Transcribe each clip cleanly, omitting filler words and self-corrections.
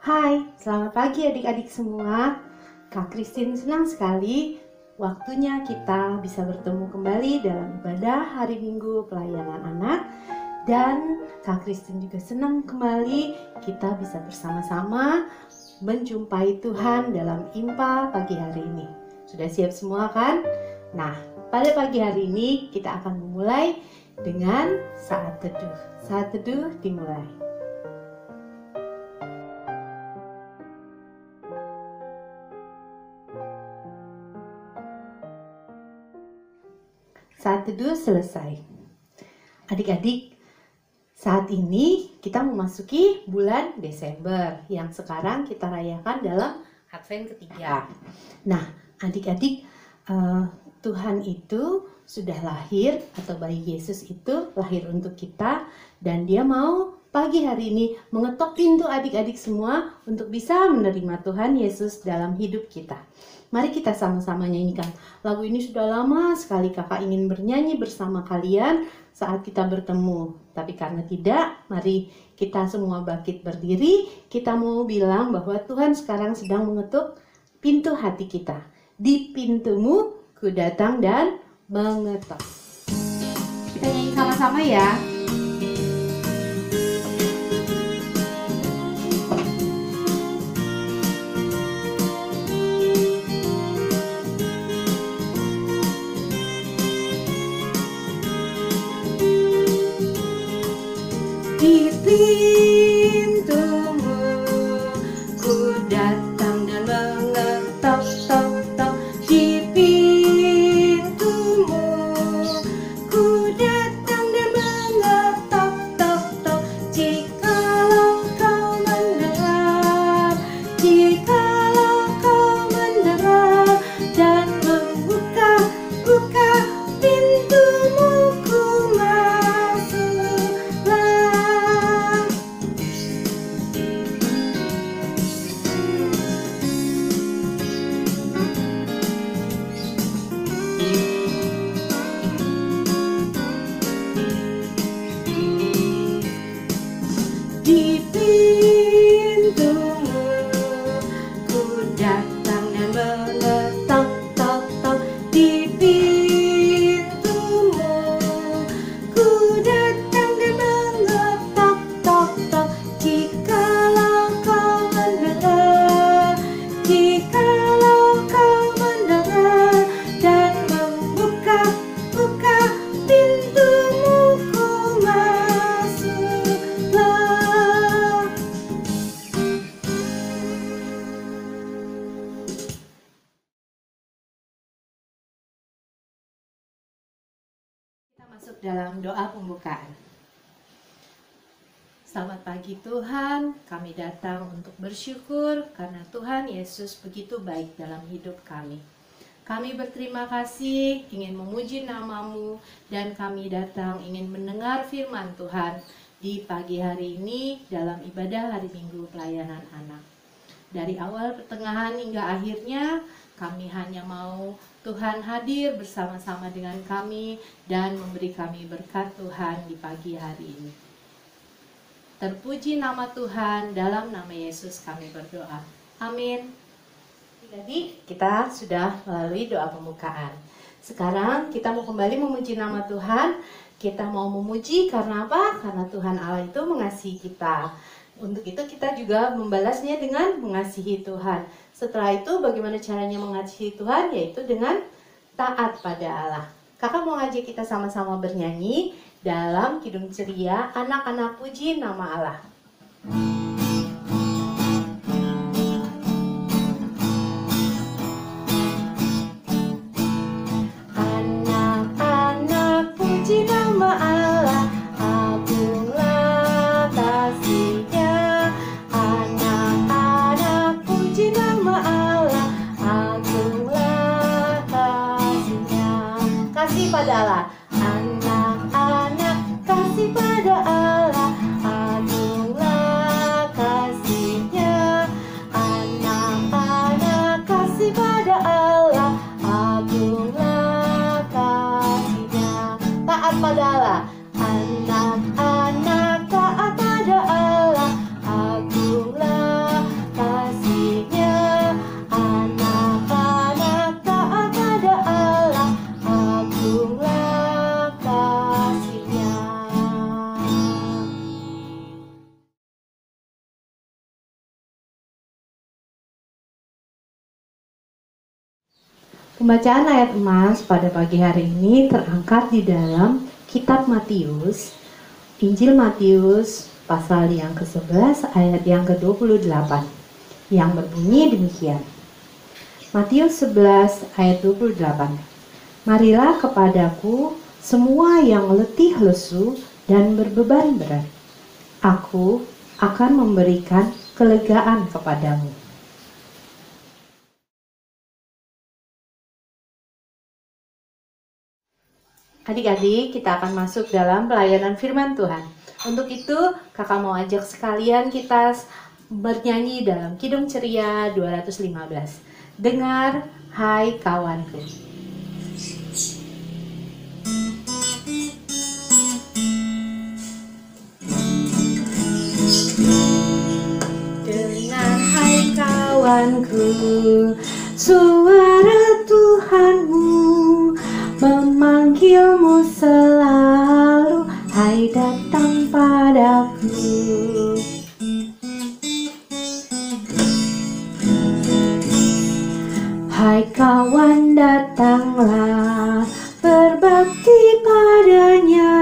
Hai, selamat pagi adik-adik semua. Kak Christine senang sekali waktunya kita bisa bertemu kembali dalam ibadah hari Minggu pelayanan anak. Dan Kak Christine juga senang kembali kita bisa bersama-sama menjumpai Tuhan dalam IMPA pagi hari ini. Sudah siap semua kan? Nah, pada pagi hari ini kita akan memulai dengan saat teduh. Saat teduh dimulai. Saat teduh selesai. Adik-adik, saat ini kita memasuki bulan Desember yang sekarang kita rayakan dalam Advent ketiga. Nah, adik-adik, Tuhan itu sudah lahir, atau bayi Yesus itu lahir untuk kita, dan dia mau pagi hari ini mengetok pintu adik-adik semua untuk bisa menerima Tuhan Yesus dalam hidup kita. Mari kita sama-sama nyanyikan lagu ini. Sudah lama sekali kakak ingin bernyanyi bersama kalian saat kita bertemu. Tapi karena tidak, mari kita semua bangkit berdiri. Kita mau bilang bahwa Tuhan sekarang sedang mengetuk pintu hati kita. Di pintumu ku datang dan mengetok. Kita nyanyi sama-sama ya. Di pintumu ku datang dan mengetok, tok, tok. Di pintumu ku datang dan mengetok, tok, tok. Jikalau kau mendengar, jikalau kau mendengar dan membuka pintumu, ku masuklah. Di pintumu ku datang dan mengetok, tok, tok. Di pintumu ku datang dan mengetok, tok, tok. Jikalau kau mendengar, jikalau kau mendengar dan membuka pintumu, ku masuklah. Kita masuk dalam doa pembukaan. Selamat pagi Tuhan, kami datang untuk bersyukur karena Tuhan Yesus begitu baik dalam hidup kami. Kami berterima kasih, ingin memuji nama-Mu, dan kami datang ingin mendengar firman Tuhan di pagi hari ini dalam ibadah hari Minggu pelayanan anak. Dari awal, pertengahan, hingga akhirnya, kami hanya mau Tuhan hadir bersama-sama dengan kami dan memberi kami berkat Tuhan di pagi hari ini. Terpuji nama Tuhan, dalam nama Yesus kami berdoa. Amin. Jadi kita sudah melalui doa pembukaan. Sekarang kita mau kembali memuji nama Tuhan. Kita mau memuji karena apa? Karena Tuhan Allah itu mengasihi kita. Untuk itu kita juga membalasnya dengan mengasihi Tuhan. Setelah itu bagaimana caranya mengasihi Tuhan? Yaitu dengan taat pada Allah. Kakak mau ngajak kita sama-sama bernyanyi dalam Kidung Ceria, Anak-anak Puji Nama Allah. Anak-anak puji nama Allah, agunglah kasih-Nya. Anak-anak puji nama Allah, agunglah kasih-Nya. Kasih pada Allah. Anak-anak kasih pada Allah, agunglah Pembacaan ayat emas pada pagi hari ini terangkat di dalam kitab Matius, Injil Matius pasal yang ke-11 ayat yang ke-28 yang berbunyi demikian. Matius 11 ayat 28. Marilah kepadaku semua yang letih lesu dan berbeban berat. Aku akan memberikan kelegaan kepadamu. Adik-adik, kita akan masuk dalam pelayanan firman Tuhan. Untuk itu, kakak mau ajak sekalian kita bernyanyi dalam Kidung Ceria 215. Dengar, hai kawanku. Dengar, hai kawanku, suara Tuhanmu memanggilmu selalu, hai datang padaku. Hai kawan, datanglah berbakti padanya,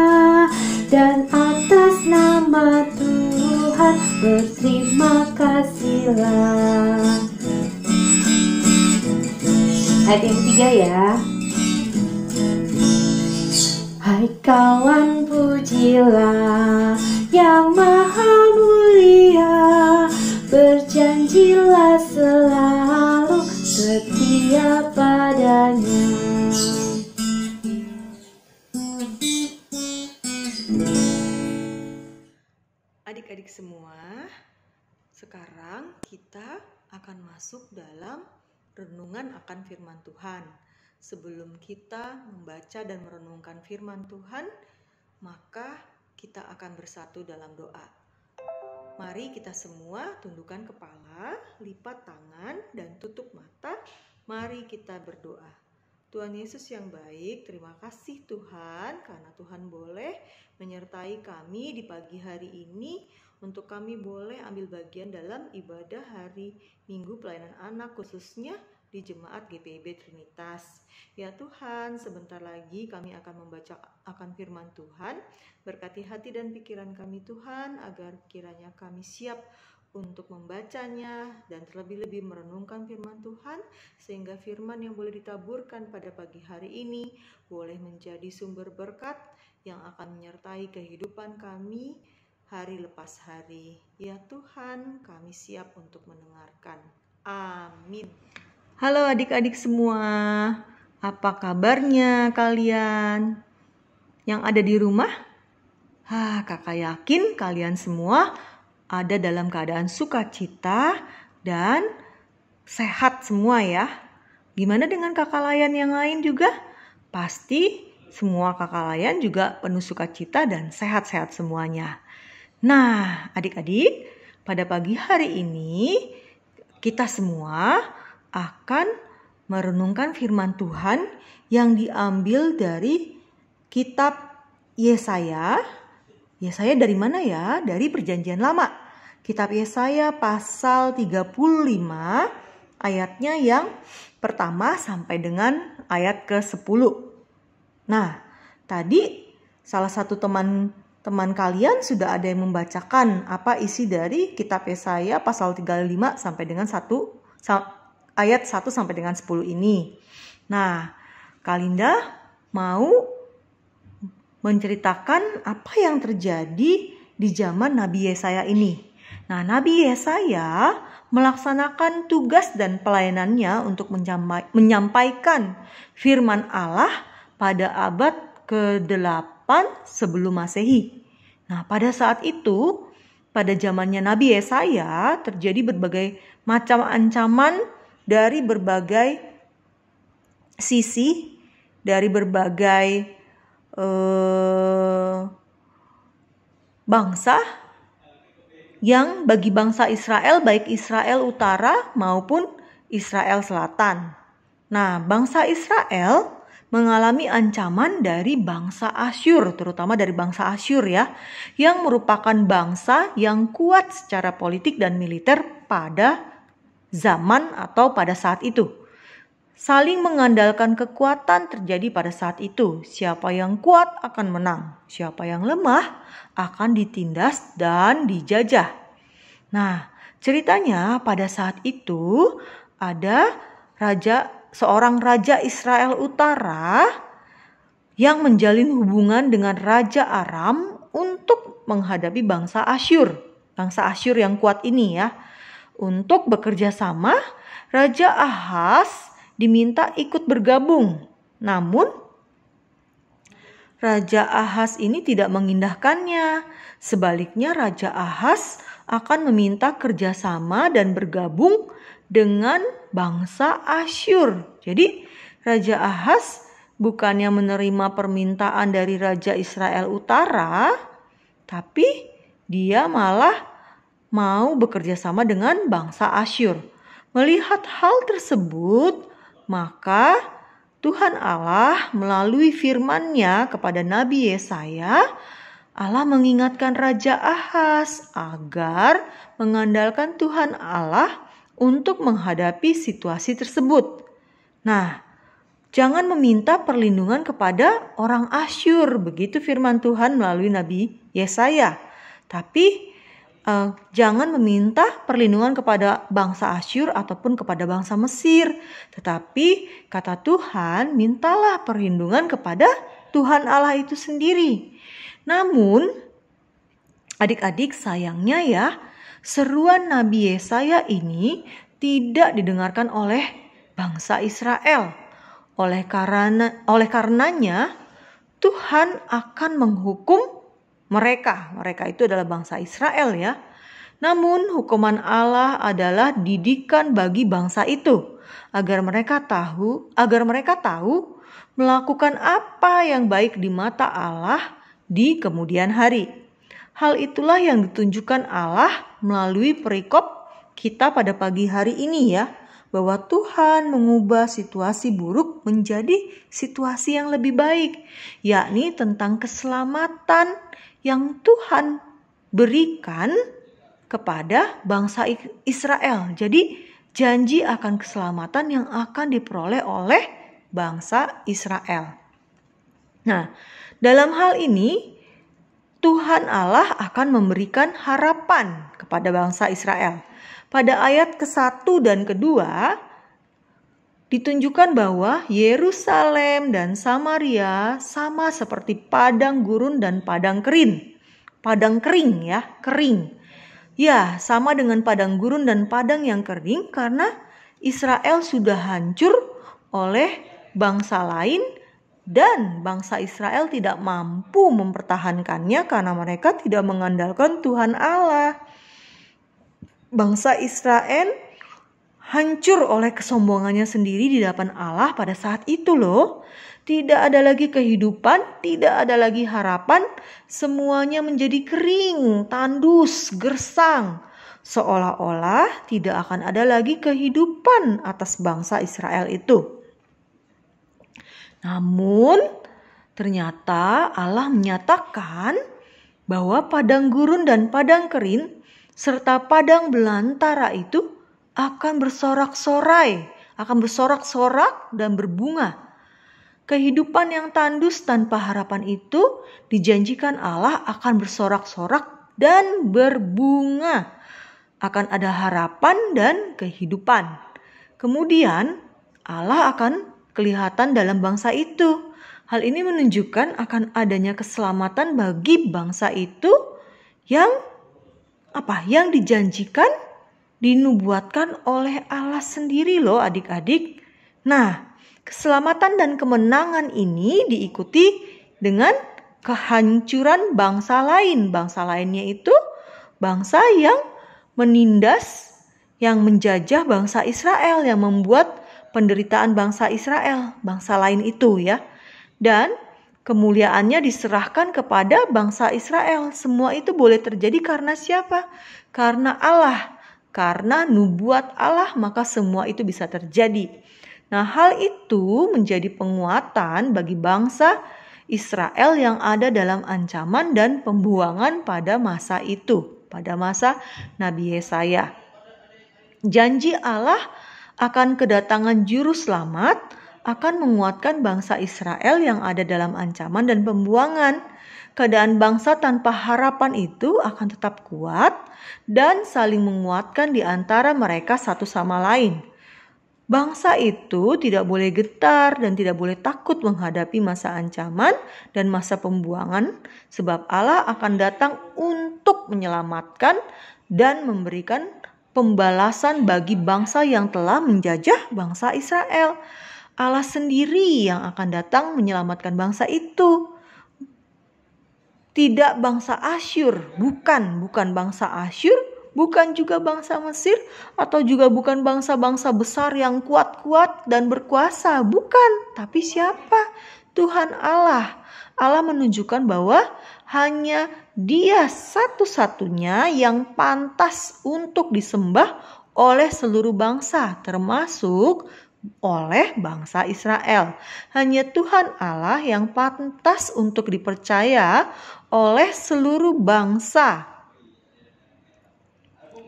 dan atas nama Tuhan berterima kasihlah. Ayat yang 3 ya. Hai kawan, pujilah yang maha mulia, berjanjilah selalu setia padanya. Adik-adik semua, sekarang kita akan masuk dalam renungan akan firman Tuhan. Sebelum kita membaca dan merenungkan firman Tuhan, maka kita akan bersatu dalam doa. Mari kita semua tundukkan kepala, lipat tangan, dan tutup mata. Mari kita berdoa. Tuhan Yesus yang baik, terima kasih Tuhan karena Tuhan boleh menyertai kami di pagi hari ini untuk kami boleh ambil bagian dalam ibadah hari Minggu Pelayanan Anak, khususnya di Jemaat GPIB Trinitas. Ya Tuhan, sebentar lagi kami akan membaca akan firman Tuhan. Berkati hati dan pikiran kami Tuhan, agar kiranya kami siap untuk membacanya dan terlebih-lebih merenungkan firman Tuhan, sehingga firman yang boleh ditaburkan pada pagi hari ini boleh menjadi sumber berkat yang akan menyertai kehidupan kami hari lepas hari. Ya Tuhan, kami siap untuk mendengarkan. Amin. Halo adik-adik semua, apa kabarnya kalian yang ada di rumah? Kakak yakin kalian semua ada dalam keadaan sukacita dan sehat semua ya. Gimana dengan kakak layan yang lain juga? Pasti semua kakak layan juga penuh sukacita dan sehat-sehat semuanya. Nah, adik-adik, pada pagi hari ini kita semua akan merenungkan firman Tuhan yang diambil dari kitab Yesaya. Yesaya dari mana ya? Dari Perjanjian Lama. Kitab Yesaya pasal 35 ayatnya yang pertama sampai dengan ayat ke-10. Nah, tadi salah satu teman kalian sudah ada yang membacakan apa isi dari kitab Yesaya pasal 35 sampai dengan ayat 1 sampai dengan 10 ini. Nah, Kalinda mau menceritakan apa yang terjadi di zaman Nabi Yesaya ini. Nah, Nabi Yesaya melaksanakan tugas dan pelayanannya untuk menyampaikan firman Allah pada abad ke-8 sebelum Masehi. Nah, pada saat itu, pada zamannya Nabi Yesaya terjadi berbagai macam ancaman dari berbagai sisi, dari berbagai bangsa yang bagi bangsa Israel, baik Israel Utara maupun Israel Selatan. Nah, bangsa Israel mengalami ancaman dari bangsa Asyur, terutama dari bangsa Asyur ya, yang merupakan bangsa yang kuat secara politik dan militer pada zaman atau pada saat itu. Saling mengandalkan kekuatan terjadi pada saat itu. Siapa yang kuat akan menang, siapa yang lemah akan ditindas dan dijajah. Nah, ceritanya pada saat itu ada seorang raja Israel Utara yang menjalin hubungan dengan Raja Aram untuk menghadapi bangsa Asyur. Bangsa Asyur yang kuat ini ya. Untuk bekerja sama, Raja Ahaz diminta ikut bergabung. Namun Raja Ahaz ini tidak mengindahkannya. Sebaliknya Raja Ahaz akan meminta kerjasama dan bergabung dengan bangsa Asyur. Jadi Raja Ahaz bukannya menerima permintaan dari Raja Israel Utara, tapi dia malah mau bekerja sama dengan bangsa Asyur. Melihat hal tersebut, maka Tuhan Allah melalui firman-Nya kepada Nabi Yesaya, Allah mengingatkan Raja Ahaz agar mengandalkan Tuhan Allah untuk menghadapi situasi tersebut. Nah, jangan meminta perlindungan kepada orang Asyur, begitu firman Tuhan melalui Nabi Yesaya. Tapi jangan meminta perlindungan kepada bangsa Asyur ataupun kepada bangsa Mesir. Tetapi kata Tuhan, mintalah perlindungan kepada Tuhan Allah itu sendiri. Namun adik-adik, sayangnya ya, seruan Nabi Yesaya ini tidak didengarkan oleh bangsa Israel. Oleh karenanya Tuhan akan menghukum mereka. Mereka itu adalah bangsa Israel ya. Namun hukuman Allah adalah didikan bagi bangsa itu agar mereka tahu melakukan apa yang baik di mata Allah di kemudian hari. Hal itulah yang ditunjukkan Allah melalui perikop kita pada pagi hari ini ya, bahwa Tuhan mengubah situasi buruk menjadi situasi yang lebih baik, yakni tentang keselamatan yang Tuhan berikan kepada bangsa Israel. Jadi janji akan keselamatan yang akan diperoleh oleh bangsa Israel. Nah, dalam hal ini Tuhan Allah akan memberikan harapan kepada bangsa Israel. Pada ayat ke-1 dan ke-2 ditunjukkan bahwa Yerusalem dan Samaria sama seperti padang gurun dan padang kering. Padang kering ya, kering. Ya, sama dengan padang gurun dan padang yang kering karena Israel sudah hancur oleh bangsa lain dan bangsa Israel tidak mampu mempertahankannya karena mereka tidak mengandalkan Tuhan Allah. Bangsa Israel hancur oleh kesombongannya sendiri di hadapan Allah pada saat itu loh. Tidak ada lagi kehidupan, tidak ada lagi harapan. Semuanya menjadi kering, tandus, gersang. Seolah-olah tidak akan ada lagi kehidupan atas bangsa Israel itu. Namun ternyata Allah menyatakan bahwa padang gurun dan padang kering serta padang belantara itu akan bersorak-sorak dan berbunga. Kehidupan yang tandus tanpa harapan itu dijanjikan Allah akan bersorak-sorak dan berbunga. Akan ada harapan dan kehidupan. Kemudian Allah akan kelihatan dalam bangsa itu. Hal ini menunjukkan akan adanya keselamatan bagi bangsa itu yang dijanjikan, dinubuatkan oleh Allah sendiri loh adik-adik. Nah, keselamatan dan kemenangan ini diikuti dengan kehancuran bangsa lain. Bangsa lainnya itu bangsa yang menindas, yang menjajah bangsa Israel, yang membuat penderitaan bangsa Israel, bangsa lain itu ya. Dan kemuliaannya diserahkan kepada bangsa Israel. Semua itu boleh terjadi karena siapa? Karena Allah. Karena nubuat Allah, maka semua itu bisa terjadi. Nah, hal itu menjadi penguatan bagi bangsa Israel yang ada dalam ancaman dan pembuangan pada masa itu, pada masa Nabi Yesaya. Janji Allah akan kedatangan juru selamat akan menguatkan bangsa Israel yang ada dalam ancaman dan pembuangan. Keadaan bangsa tanpa harapan itu akan tetap kuat dan saling menguatkan di antara mereka satu sama lain. Bangsa itu tidak boleh getar dan tidak boleh takut menghadapi masa ancaman dan masa pembuangan, sebab Allah akan datang untuk menyelamatkan dan memberikan pembalasan bagi bangsa yang telah menjajah bangsa Israel. Allah sendiri yang akan datang menyelamatkan bangsa itu. Tidak bangsa Asyur, bukan bangsa Asyur, bukan juga bangsa Mesir, atau juga bukan bangsa-bangsa besar yang kuat-kuat dan berkuasa, bukan. Tapi siapa? Tuhan Allah. Allah menunjukkan bahwa hanya Dia satu-satunya yang pantas untuk disembah oleh seluruh bangsa, termasuk oleh bangsa Israel. Hanya Tuhan Allah yang pantas untuk dipercaya oleh seluruh bangsa.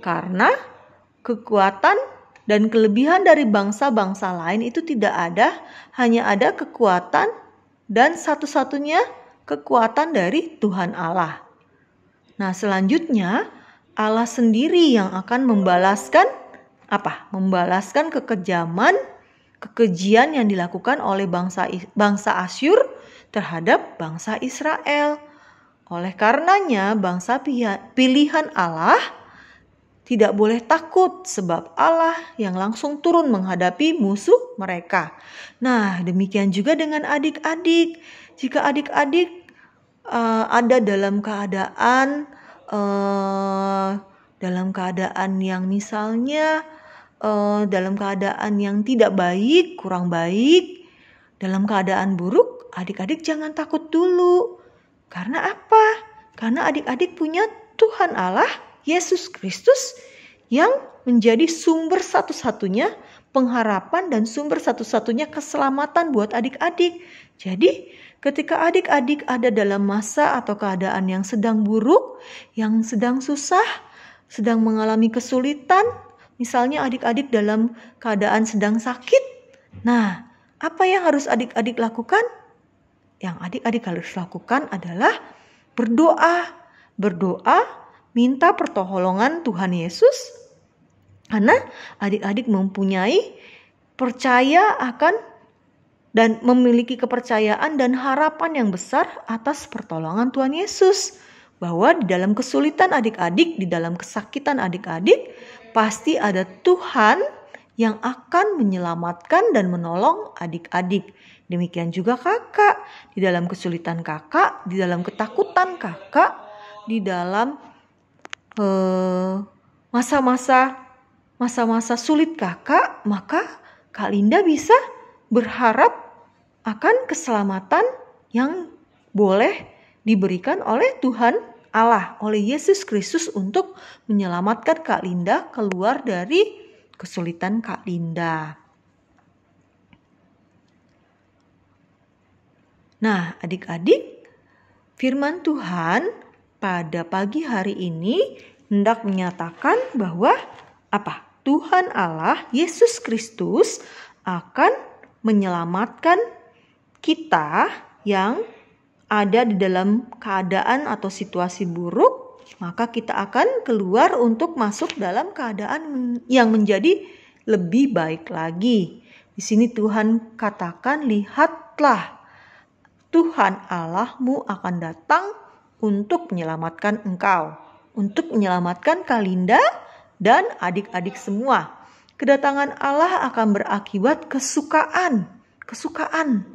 Karena kekuatan dan kelebihan dari bangsa-bangsa lain itu tidak ada, hanya ada kekuatan dan satu-satunya kekuatan dari Tuhan Allah. Nah, selanjutnya Allah sendiri yang akan membalaskan kekejaman, kekejian yang dilakukan oleh bangsa Asyur terhadap bangsa Israel. Oleh karenanya, bangsa pilihan Allah tidak boleh takut, sebab Allah yang langsung turun menghadapi musuh mereka. Nah, demikian juga dengan adik-adik. Jika adik-adik ada dalam keadaan yang misalnya dalam keadaan yang tidak baik, kurang baik, dalam keadaan buruk, adik-adik jangan takut dulu. Karena apa? Karena adik-adik punya Tuhan Allah, Yesus Kristus, yang menjadi sumber satu-satunya pengharapan dan sumber satu-satunya keselamatan buat adik-adik. Jadi, ketika adik-adik ada dalam masa atau keadaan yang sedang buruk, yang sedang susah, sedang mengalami kesulitan, misalnya adik-adik dalam keadaan sedang sakit. Nah, apa yang harus adik-adik lakukan? Yang adik-adik harus lakukan adalah berdoa, minta pertolongan Tuhan Yesus. Karena adik-adik mempunyai percaya akan dan memiliki kepercayaan dan harapan yang besar atas pertolongan Tuhan Yesus. Bahwa di dalam kesulitan adik-adik, di dalam kesakitan adik-adik, pasti ada Tuhan yang akan menyelamatkan dan menolong adik-adik. Demikian juga kakak, di dalam kesulitan kakak, di dalam ketakutan kakak, di dalam masa-masa sulit kakak, maka Kak Linda bisa berharap akan keselamatan yang boleh diberikan oleh Tuhan Allah, oleh Yesus Kristus untuk menyelamatkan Kak Linda keluar dari kesulitan Kak Linda. Nah, adik-adik, firman Tuhan pada pagi hari ini hendak menyatakan bahwa Tuhan Allah, Yesus Kristus akan menyelamatkan kita yang ada di dalam keadaan atau situasi buruk, maka kita akan keluar untuk masuk dalam keadaan yang menjadi lebih baik lagi. Di sini Tuhan katakan, lihatlah, Tuhan Allahmu akan datang untuk menyelamatkan engkau, untuk menyelamatkan Kak Linda dan adik-adik semua. Kedatangan Allah akan berakibat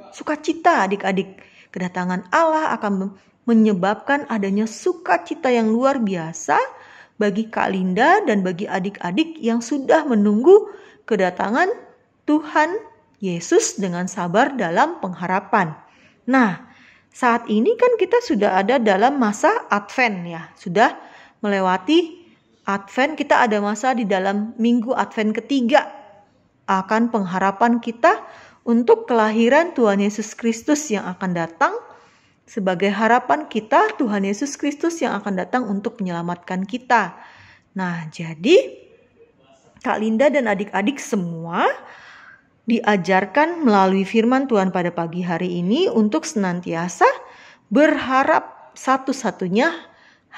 sukacita adik-adik. Kedatangan Allah akan menyebabkan adanya sukacita yang luar biasa bagi Kak Linda dan bagi adik-adik yang sudah menunggu kedatangan Tuhan Yesus dengan sabar dalam pengharapan. Nah, saat ini kan kita sudah ada dalam masa Advent ya. Sudah melewati Advent, kita ada masa di dalam minggu Advent ketiga. Akan pengharapan kita untuk kelahiran Tuhan Yesus Kristus yang akan datang. Sebagai harapan kita, Tuhan Yesus Kristus yang akan datang untuk menyelamatkan kita. Nah, jadi Kak Linda dan adik-adik semua diajarkan melalui firman Tuhan pada pagi hari ini untuk senantiasa berharap satu-satunya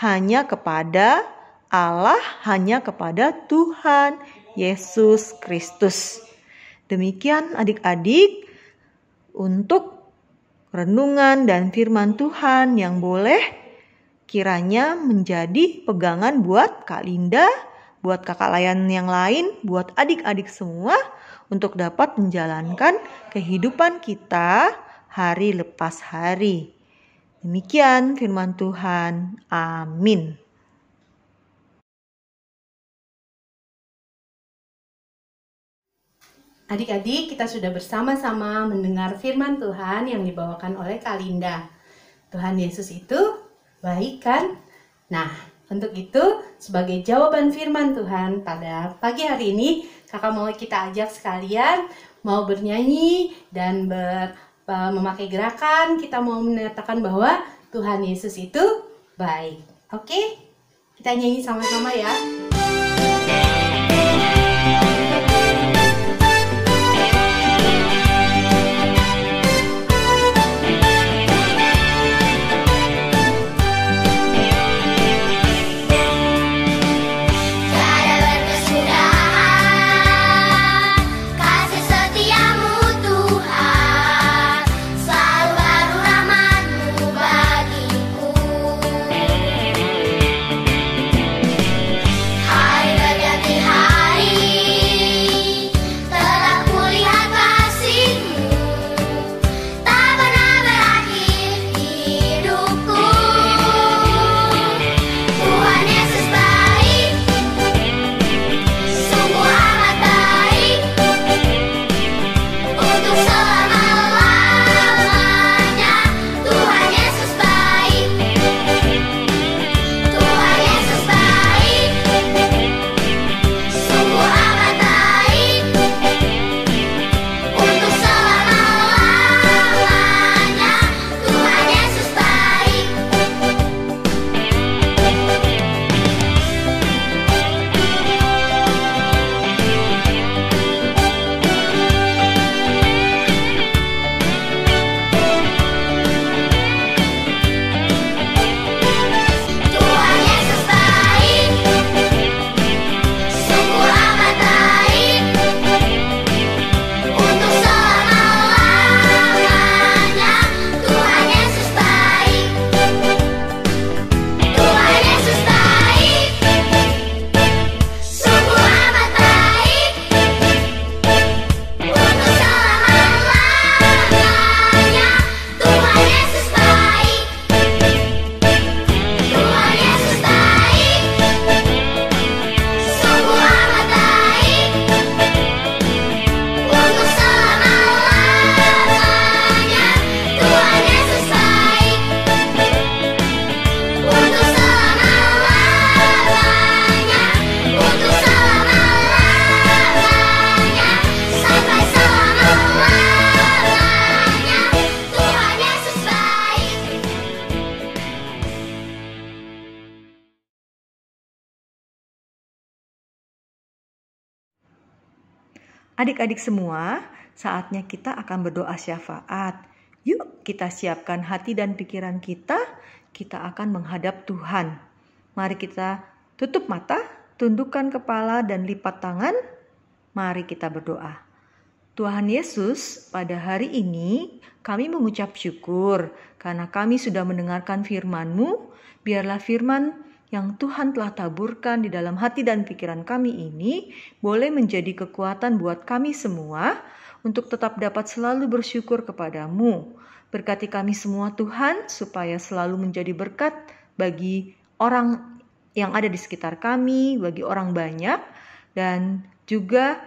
hanya kepada Allah, hanya kepada Tuhan Yesus Kristus. Demikian adik-adik untuk renungan dan firman Tuhan yang boleh kiranya menjadi pegangan buat Kak Linda, buat kakak layan yang lain, buat adik-adik semua untuk dapat menjalankan kehidupan kita hari lepas hari. Demikian firman Tuhan. Amin. Adik-adik, kita sudah bersama-sama mendengar firman Tuhan yang dibawakan oleh Kak Linda. Tuhan Yesus itu baik kan? Nah, untuk itu sebagai jawaban firman Tuhan pada pagi hari ini, kakak mau kita ajak sekalian mau bernyanyi dan memakai gerakan. Kita mau menyatakan bahwa Tuhan Yesus itu baik. Oke? Kita nyanyi sama-sama ya. Adik-adik semua, saatnya kita akan berdoa syafaat. Yuk kita siapkan hati dan pikiran kita akan menghadap Tuhan. Mari kita tutup mata, tundukkan kepala dan lipat tangan. Mari kita berdoa. Tuhan Yesus, pada hari ini kami mengucap syukur karena kami sudah mendengarkan firman-Mu. Biarlah firman yang Tuhan telah taburkan di dalam hati dan pikiran kami ini boleh menjadi kekuatan buat kami semua untuk tetap dapat selalu bersyukur kepadamu. Berkati kami semua Tuhan supaya selalu menjadi berkat bagi orang yang ada di sekitar kami, bagi orang banyak, dan juga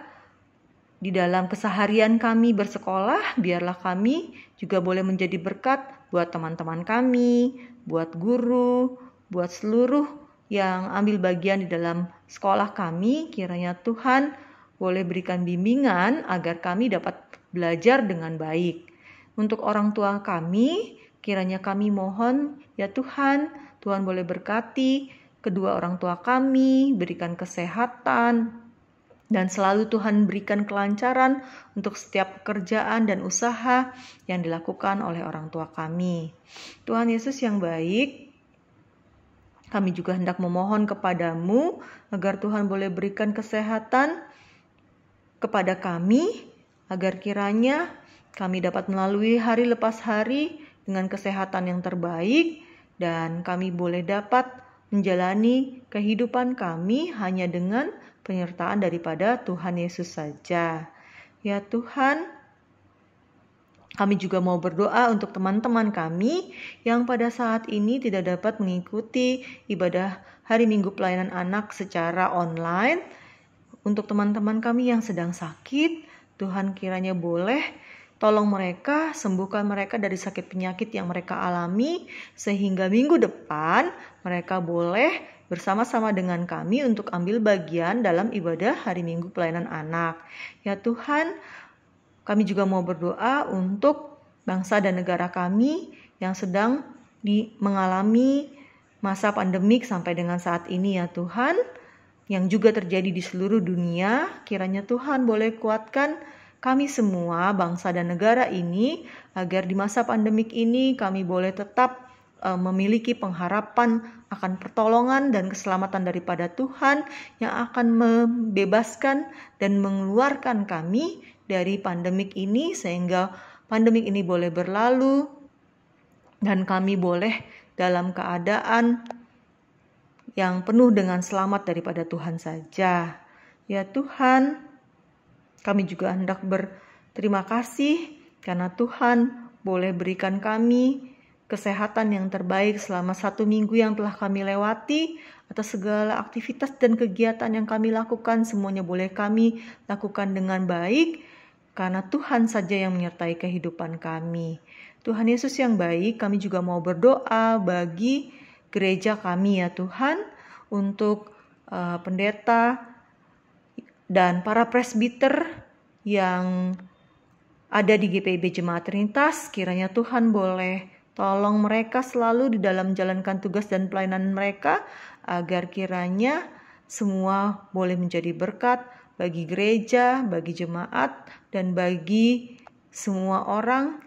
di dalam keseharian kami bersekolah, biarlah kami juga boleh menjadi berkat buat teman-teman kami, buat guru, buat seluruh yang ambil bagian di dalam sekolah kami. Kiranya Tuhan boleh berikan bimbingan agar kami dapat belajar dengan baik. Untuk orang tua kami, kiranya kami mohon ya Tuhan, Tuhan boleh berkati kedua orang tua kami, berikan kesehatan Dan selalu Tuhan berikan kelancaran untuk setiap pekerjaan dan usaha yang dilakukan oleh orang tua kami. Tuhan Yesus yang baik, kami juga hendak memohon kepadamu agar Tuhan boleh berikan kesehatan kepada kami, agar kiranya kami dapat melalui hari lepas hari dengan kesehatan yang terbaik, dan kami boleh dapat menjalani kehidupan kami hanya dengan penyertaan daripada Tuhan Yesus saja. Ya Tuhan, kami juga mau berdoa untuk teman-teman kami yang pada saat ini tidak dapat mengikuti ibadah hari Minggu pelayanan anak secara online. Untuk teman-teman kami yang sedang sakit, Tuhan kiranya boleh tolong mereka, sembuhkan mereka dari sakit penyakit yang mereka alami, sehingga minggu depan mereka boleh bersama-sama dengan kami untuk ambil bagian dalam ibadah hari Minggu pelayanan anak. Ya Tuhan, kami juga mau berdoa untuk bangsa dan negara kami yang sedang mengalami masa pandemik sampai dengan saat ini ya Tuhan, yang juga terjadi di seluruh dunia. Kiranya Tuhan boleh kuatkan kami semua, bangsa dan negara ini, agar di masa pandemik ini kami boleh tetap memiliki pengharapan akan pertolongan dan keselamatan daripada Tuhan yang akan membebaskan dan mengeluarkan kami dari pandemik ini, sehingga pandemik ini boleh berlalu dan kami boleh dalam keadaan yang penuh dengan selamat daripada Tuhan saja. Ya Tuhan, kami juga hendak berterima kasih karena Tuhan boleh berikan kami kesehatan yang terbaik selama 1 minggu yang telah kami lewati. Atas segala aktivitas dan kegiatan yang kami lakukan, semuanya boleh kami lakukan dengan baik karena Tuhan saja yang menyertai kehidupan kami. Tuhan Yesus yang baik, kami juga mau berdoa bagi gereja kami ya Tuhan, untuk pendeta dan para presbiter yang ada di GPIB Jemaat Trinitas. Kiranya Tuhan boleh tolong mereka selalu di dalam menjalankan tugas dan pelayanan mereka, agar kiranya semua boleh menjadi berkat bagi gereja, bagi jemaat, dan bagi semua orang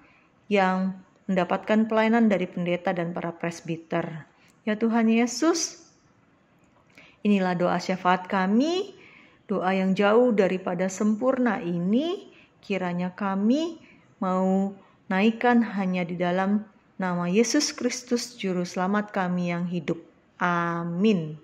yang mendapatkan pelayanan dari pendeta dan para presbiter. Ya Tuhan Yesus, inilah doa syafaat kami, doa yang jauh daripada sempurna ini, kiranya kami mau naikkan hanya di dalam nama Yesus Kristus, Juru Selamat kami yang hidup. Amin.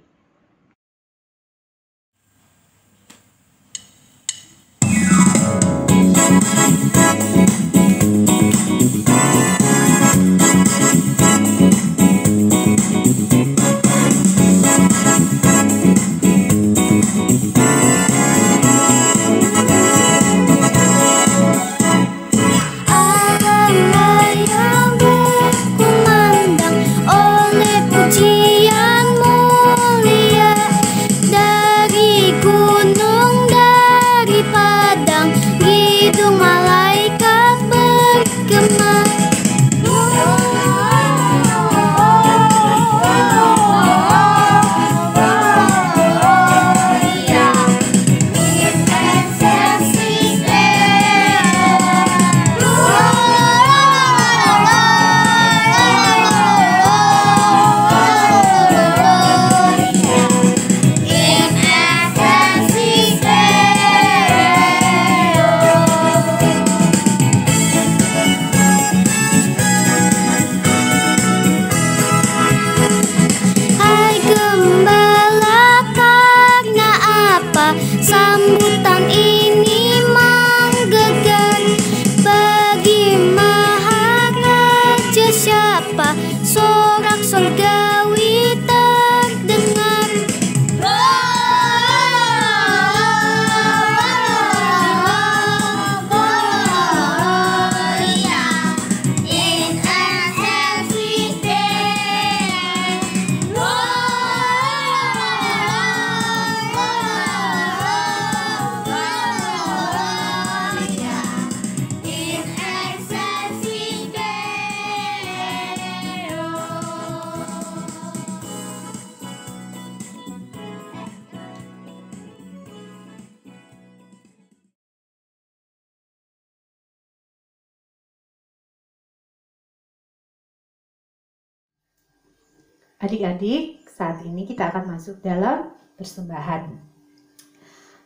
Adik-adik, saat ini kita akan masuk dalam persembahan.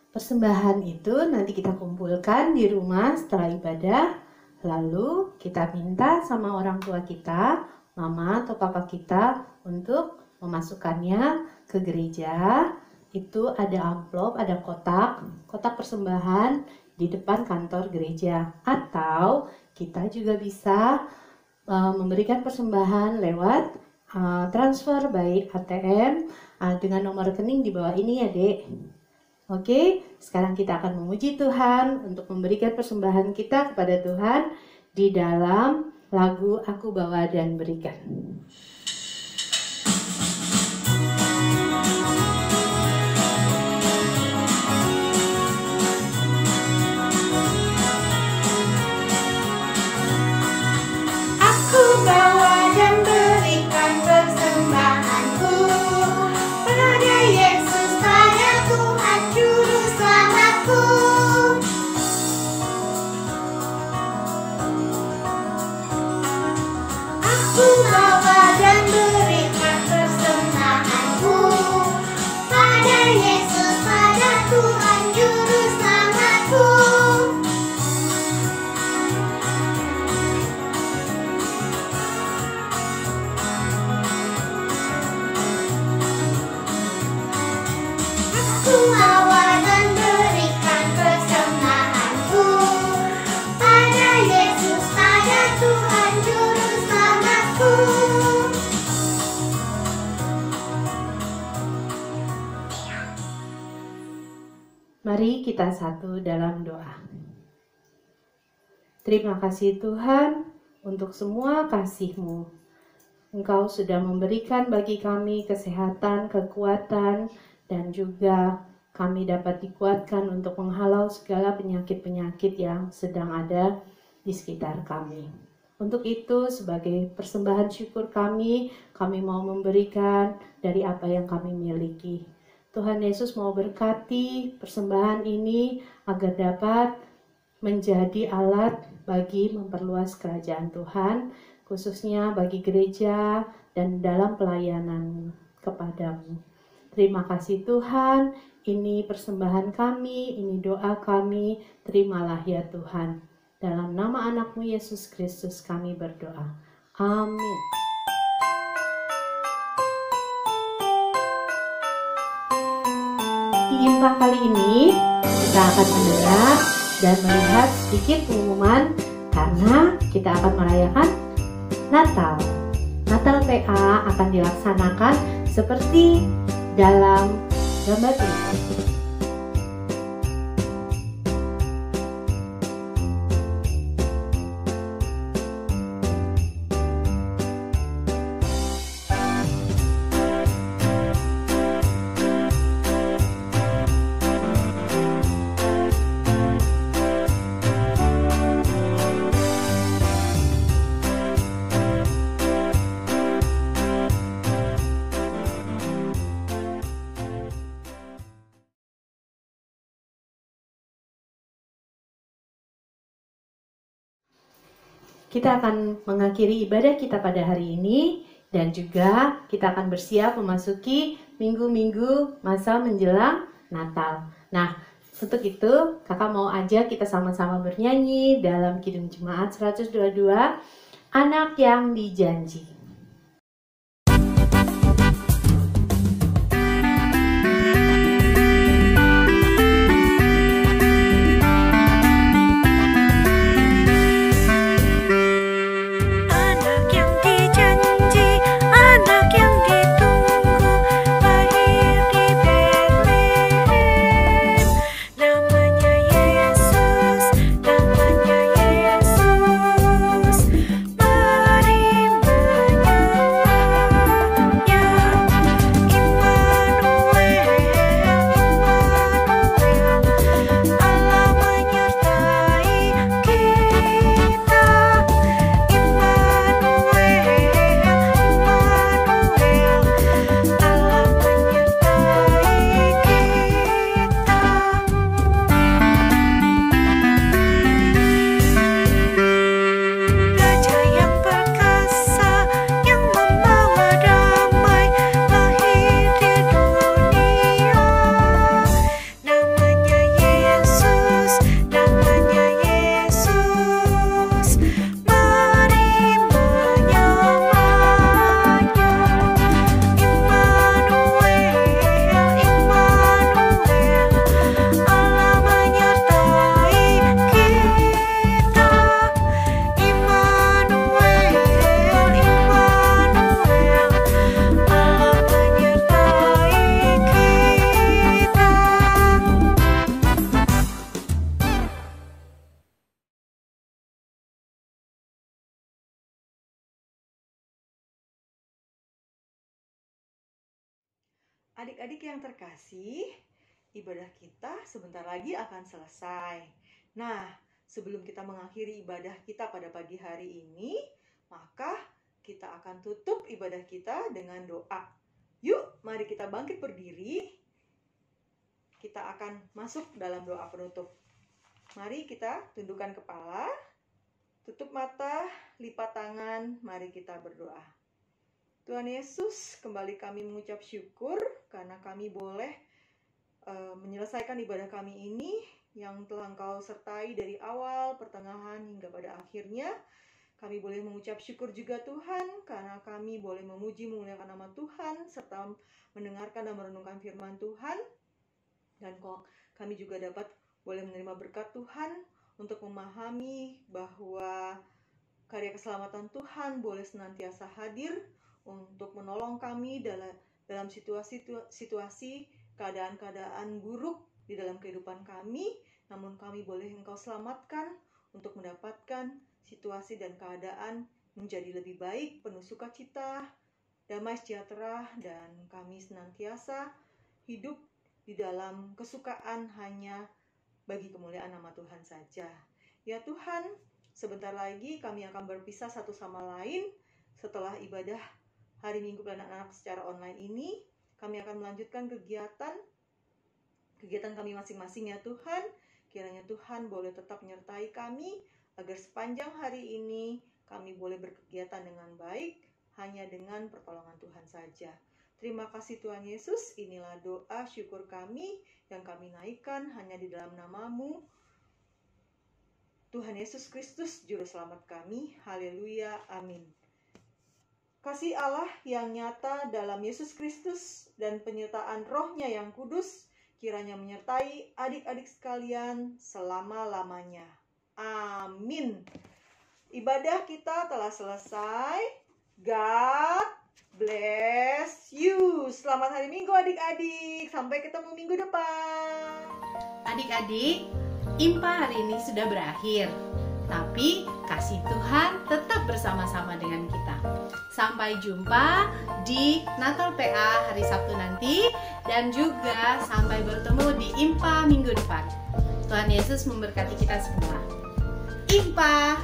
Persembahan itu nanti kita kumpulkan di rumah setelah ibadah. Lalu kita minta sama orang tua kita, mama atau papa kita, untuk memasukkannya ke gereja. Itu ada amplop, ada kotak persembahan di depan kantor gereja. Atau kita juga bisa memberikan persembahan lewat transfer by ATM dengan nomor rekening di bawah ini ya Dek. Oke, sekarang kita akan memuji Tuhan untuk memberikan persembahan kita kepada Tuhan di dalam lagu Aku Bawa dan Berikan. Aku bawa dan berikan persembahanku pada Yesus, pada Tuhan Juru Selamatku. Aku bawa dan berikan persembahanku pada Yesus, pada Tuhan Juru Selamatku. Aku bawa dan berikan persembahanku pada Yesus, pada Tuhan Juru Selamatku. Mari kita satu dalam doa. Terima kasih Tuhan untuk semua kasih-Mu. Engkau sudah memberikan bagi kami kesehatan, kekuatan, dan juga kami dapat dikuatkan untuk menghalau segala penyakit-penyakit yang sedang ada di sekitar kami. Untuk itu, sebagai persembahan syukur kami mau memberikan dari apa yang kami miliki. Tuhan Yesus mau berkati persembahan ini agar dapat menjadi alat bagi memperluas kerajaan Tuhan, khususnya bagi gereja dan dalam pelayanan kepadamu. Terima kasih Tuhan, ini persembahan kami, ini doa kami, terimalah ya Tuhan. Dalam nama anakmu Yesus Kristus kami berdoa. Amin. Di Impa kali ini, kita akan mendengar dan melihat sedikit pengumuman karena kita akan merayakan Natal. Natal PA akan dilaksanakan seperti dalam gambar ini. Kita akan mengakhiri ibadah kita pada hari ini dan juga kita akan bersiap memasuki minggu-minggu masa menjelang Natal. Nah, untuk itu kakak mau ajak kita sama-sama bernyanyi dalam Kidung Jemaat 122, Anak yang Dijanji. Mari Adik-adik yang terkasih, ibadah kita sebentar lagi akan selesai. Nah, sebelum kita mengakhiri ibadah kita pada pagi hari ini, maka kita akan tutup ibadah kita dengan doa. Yuk, mari kita bangkit berdiri. Kita akan masuk dalam doa penutup. Mari kita tundukkan kepala, tutup mata, lipat tangan, mari kita berdoa. Tuhan Yesus, kembali kami mengucap syukur karena kami boleh menyelesaikan ibadah kami ini yang telah Engkau sertai dari awal, pertengahan, hingga pada akhirnya. Kami boleh mengucap syukur juga Tuhan karena kami boleh memuji memuliakan nama Tuhan serta mendengarkan dan merenungkan firman Tuhan. Dan kami juga dapat boleh menerima berkat Tuhan untuk memahami bahwa karya keselamatan Tuhan boleh senantiasa hadir untuk menolong kami dalam situasi keadaan-keadaan buruk di dalam kehidupan kami. Namun kami boleh Engkau selamatkan untuk mendapatkan situasi dan keadaan menjadi lebih baik, penuh sukacita, damai sejahtera, dan kami senantiasa hidup di dalam kesukaan hanya bagi kemuliaan nama Tuhan saja. Ya Tuhan, sebentar lagi kami akan berpisah satu sama lain setelah ibadah hari Minggu Pelayanan Anak secara online ini. Kami akan melanjutkan kegiatan kami masing-masing ya Tuhan. Kiranya Tuhan boleh tetap menyertai kami agar sepanjang hari ini kami boleh berkegiatan dengan baik hanya dengan pertolongan Tuhan saja. Terima kasih Tuhan Yesus, inilah doa syukur kami yang kami naikkan hanya di dalam nama-Mu. Tuhan Yesus Kristus, Juru Selamat kami. Haleluya, amin. Kasih Allah yang nyata dalam Yesus Kristus dan penyertaan Roh-Nya yang kudus kiranya menyertai adik-adik sekalian selama-lamanya. Amin. Ibadah kita telah selesai. God bless you. Selamat hari Minggu adik-adik. Sampai ketemu minggu depan. Adik-adik, IMPA hari ini sudah berakhir. Tapi kasih Tuhan tetap bersama-sama dengan kita. Sampai jumpa di Natal PA hari Sabtu nanti. Dan juga sampai bertemu di IMPA minggu depan. Tuhan Yesus memberkati kita semua. IMPA.